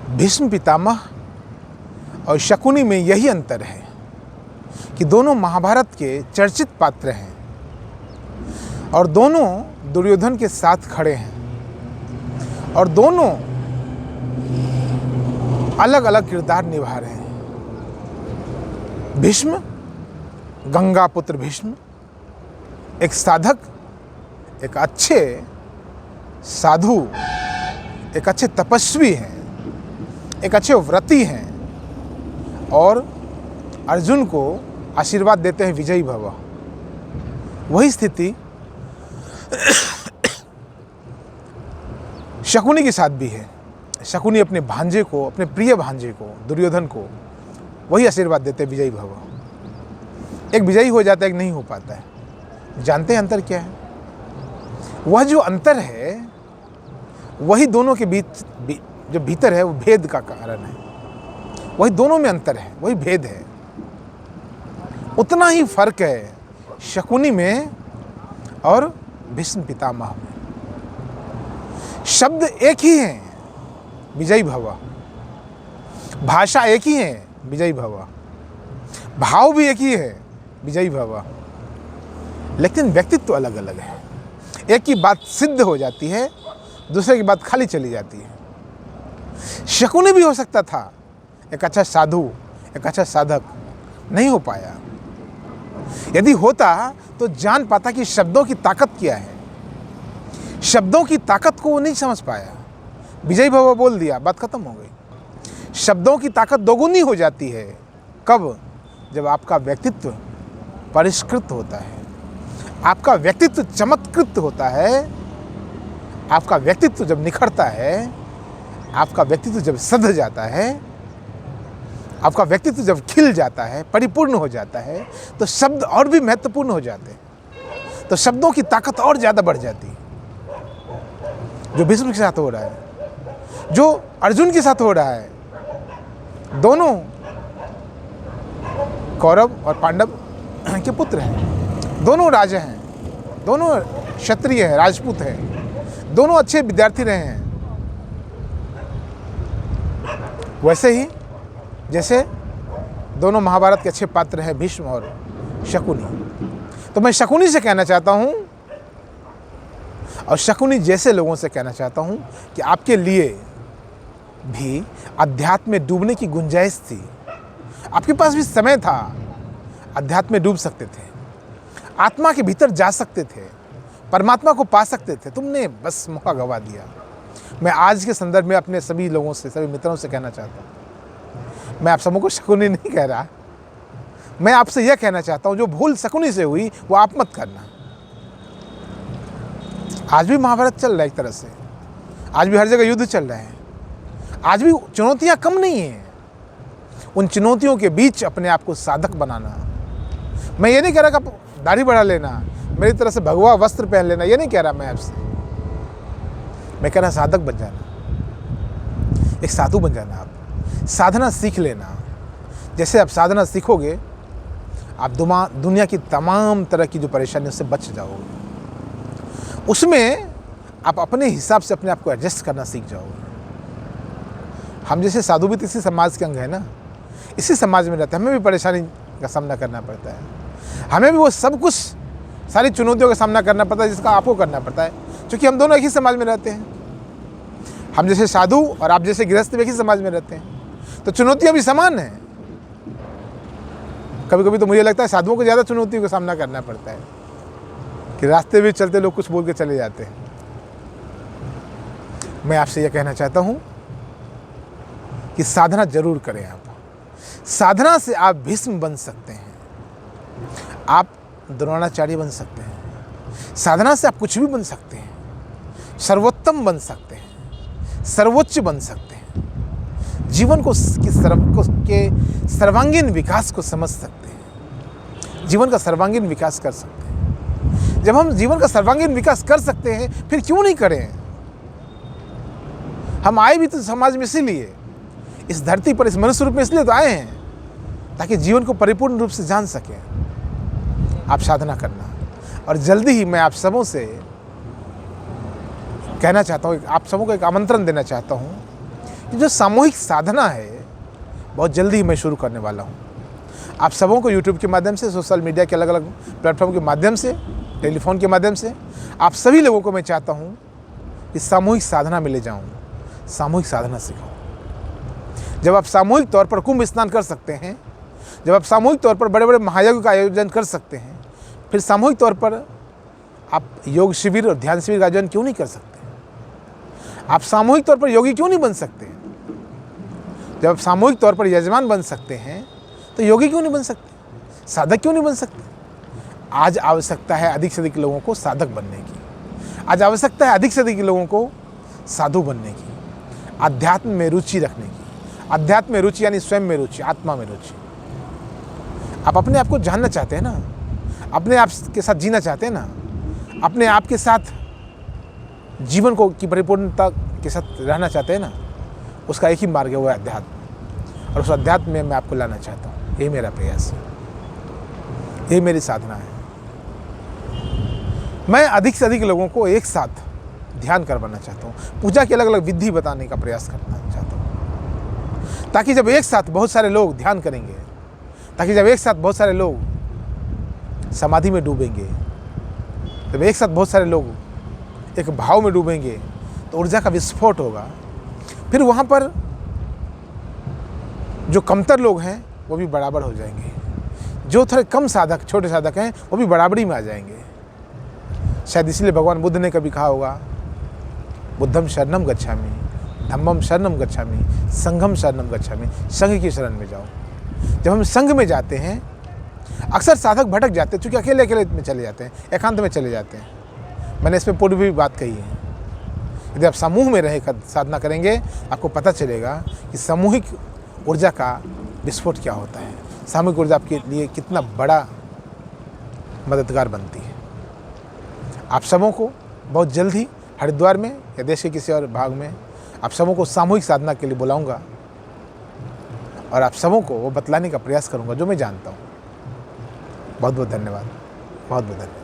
भीष्म पितामह और शकुनी में यही अंतर है कि दोनों महाभारत के चर्चित पात्र हैं और दोनों दुर्योधन के साथ खड़े हैं और दोनों अलग अलग किरदार निभा रहे हैं। भीष्म, गंगा पुत्र भीष्म, एक साधक, एक अच्छे साधु, एक अच्छे तपस्वी हैं, एक अच्छे व्रती हैं और अर्जुन को आशीर्वाद देते हैं विजयी भव। वही स्थिति शकुनी के साथ भी है। शकुनी अपने भांजे को, अपने प्रिय भांजे को, दुर्योधन को वही आशीर्वाद देते हैं विजयी भव। एक विजयी हो जाता है, एक नहीं हो पाता है। जानते हैं अंतर क्या है? वह जो अंतर है वही दोनों के बीच जो भीतर है वो भेद का कारण है। वही दोनों में अंतर है, वही भेद है। उतना ही फर्क है शकुनी में और भीष्म पितामह में। शब्द एक ही हैं, विजयी भव। भाषा एक ही है, विजयी भव। भाव भी एक ही है, विजयी भव। लेकिन व्यक्तित्व अलग अलग है। एक की बात सिद्ध हो जाती है, दूसरे की बात खाली चली जाती है। शकुनी भी हो सकता था एक अच्छा साधु, एक अच्छा साधक, नहीं हो पाया। यदि होता तो जान पाता कि शब्दों की ताकत क्या है। शब्दों की ताकत को वो नहीं समझ पाया। विजयी भव बोल दिया, बात खत्म हो गई। शब्दों की ताकत दोगुनी हो जाती है। कब? जब आपका व्यक्तित्व परिष्कृत होता है, आपका व्यक्तित्व चमत्कृत होता है, आपका व्यक्तित्व जब निखरता है, आपका व्यक्तित्व जब सध जाता है, आपका व्यक्तित्व जब खिल जाता है, परिपूर्ण हो जाता है, तो शब्द और भी महत्वपूर्ण हो जाते हैं। तो शब्दों की ताकत और ज़्यादा बढ़ जाती है। जो भीष्म के साथ हो रहा है, जो अर्जुन के साथ हो रहा है, दोनों कौरव और पांडव के पुत्र हैं, दोनों राजा हैं, दोनों क्षत्रिय हैं, राजपूत हैं, दोनों अच्छे विद्यार्थी रहे हैं। वैसे ही जैसे दोनों महाभारत के अच्छे पात्र हैं भीष्म और शकुनी। तो मैं शकुनी से कहना चाहता हूं और शकुनी जैसे लोगों से कहना चाहता हूं कि आपके लिए भी अध्यात्म में डूबने की गुंजाइश थी। आपके पास भी समय था, अध्यात्म में डूब सकते थे, आत्मा के भीतर जा सकते थे, परमात्मा को पा सकते थे। तुमने बस मौका गंवा दिया। मैं आज के संदर्भ में अपने सभी लोगों से, सभी मित्रों से कहना चाहता हूँ, मैं आप सबको शकुनी नहीं कह रहा, मैं आपसे यह कहना चाहता हूँ जो भूल शकुनी से हुई वो आप मत करना। आज भी महाभारत चल रहा है एक तरह से, आज भी हर जगह युद्ध चल रहे हैं, आज भी चुनौतियाँ कम नहीं हैं। उन चुनौतियों के बीच अपने आप को साधक बनाना। मैं ये नहीं कह रहा कि दाढ़ी बढ़ा लेना, मेरी तरह से भगवा वस्त्र पहन लेना, ये नहीं कह रहा मैं आपसे। मैं कह रहा साधक बन जाना, एक साधु बन जाना। आप साधना सीख लेना। जैसे आप साधना सीखोगे, आप दुनिया की तमाम तरह की जो परेशानियों से बच जाओगे। उसमें आप अपने हिसाब से अपने आप को एडजस्ट करना सीख जाओगे। हम जैसे साधु भी तो इसी समाज के अंग है ना, इसी समाज में रहते हैं, हमें भी परेशानी का सामना करना पड़ता है। हमें भी वो सब कुछ, सारी चुनौतियों का सामना करना पड़ता है जिसका आपको करना पड़ता है, क्योंकि हम दोनों एक ही समाज में रहते हैं। हम जैसे साधु और आप जैसे गृहस्थ एक ही समाज में रहते हैं, तो चुनौतियां भी समान हैं। कभी कभी तो मुझे लगता है साधुओं को ज़्यादा चुनौतियों का सामना करना पड़ता है कि रास्ते में चलते लोग कुछ बोल के चले जाते हैं। मैं आपसे यह कहना चाहता हूं कि साधना जरूर करें। आप साधना से आप भीष्म बन सकते हैं, आप द्रोणाचार्य बन सकते हैं। साधना से आप कुछ भी बन सकते हैं, सर्वोत्तम बन सकते हैं, सर्वोच्च बन सकते हैं। जीवन को के सर्वांगीण विकास को समझ सकते हैं, जीवन का सर्वांगीण विकास कर सकते हैं। जब हम जीवन का सर्वांगीण विकास कर सकते हैं, फिर क्यों नहीं करें? हम आए भी तो समाज में इसीलिए, इस धरती पर, इस मनुष्य रूप में इसलिए तो आए हैं ताकि जीवन को परिपूर्ण रूप से जान सकें। आप साधना करना, और जल्दी ही मैं आप सबों से कहना चाहता हूँ, आप सबों को एक आमंत्रण देना चाहता हूँ ये जो सामूहिक साधना है बहुत जल्दी ही मैं शुरू करने वाला हूँ। आप सबों को यूट्यूब के माध्यम से, सोशल मीडिया के अलग अलग प्लेटफॉर्म के माध्यम से, टेलीफोन के माध्यम से, आप सभी लोगों को मैं चाहता हूँ कि सामूहिक साधना में ले जाऊँ, सामूहिक साधना सिखाऊँ। जब आप सामूहिक तौर पर कुंभ स्नान कर सकते हैं, जब आप सामूहिक तौर पर बड़े बड़े महायज्ञ का आयोजन कर सकते हैं, फिर सामूहिक तौर पर आप योग शिविर और ध्यान शिविर का आयोजन क्यों नहीं कर सकते? आप सामूहिक तौर पर योगी क्यों नहीं बन सकते? जब आप सामूहिक तौर पर यजमान बन सकते हैं तो योगी क्यों नहीं बन सकते? साधक क्यों नहीं बन सकते? आज आवश्यकता है अधिक से अधिक लोगों को साधक बनने की। आज आवश्यकता है अधिक से अधिक लोगों को साधु बनने की, अध्यात्म में रुचि रखने की। अध्यात्म में रुचि यानी स्वयं में रुचि, आत्मा में रुचि। आप अपने आप को जानना चाहते हैं ना, अपने आप के साथ जीना चाहते हैं ना, अपने आप के साथ जीवन को की परिपूर्णता के साथ रहना चाहते हैं ना, उसका एक ही मार्ग है, वो है अध्यात्म। और उस अध्यात्म में मैं आपको लाना चाहता हूँ। यही मेरा प्रयास है, यही मेरी साधना है। मैं अधिक से अधिक लोगों को एक साथ ध्यान करवाना चाहता हूँ, पूजा की अलग अलग विधि बताने का प्रयास करना चाहता हूँ, ताकि जब एक साथ बहुत सारे लोग ध्यान करेंगे, ताकि जब एक साथ बहुत सारे लोग समाधि में डूबेंगे, जब एक साथ बहुत सारे लोग एक भाव में डूबेंगे तो ऊर्जा का विस्फोट होगा। फिर वहाँ पर जो कमतर लोग हैं वो भी बराबर हो जाएंगे, जो थोड़े कम साधक, छोटे साधक हैं, वो भी बराबरी में आ जाएंगे। शायद इसलिए भगवान बुद्ध ने कभी कहा होगा, बुद्धम शरणम गच्छामि, धम्मम शरणम गच्छामि, संघम शरणम गच्छामि। संघ की शरण में जाओ। जब हम संघ में जाते हैं, अक्सर साधक भटक जाते हैं, क्योंकि अकेले अकेले में चले जाते हैं, एकांत में चले जाते हैं। मैंने इसमें पूर्व भी बात कही है। यदि आप समूह में रह कर साधना करेंगे, आपको पता चलेगा कि सामूहिक ऊर्जा का विस्फोट क्या होता है, सामूहिक ऊर्जा आपके लिए कितना बड़ा मददगार बनती है। आप सबों को बहुत जल्द ही हरिद्वार में या देश के किसी और भाग में आप सबों को सामूहिक साधना के लिए बुलाऊंगा और आप सबों को वो बतलाने का प्रयास करूंगा जो मैं जानता हूँ। बहुत बहुत धन्यवाद, बहुत बहुत धन्यवाद।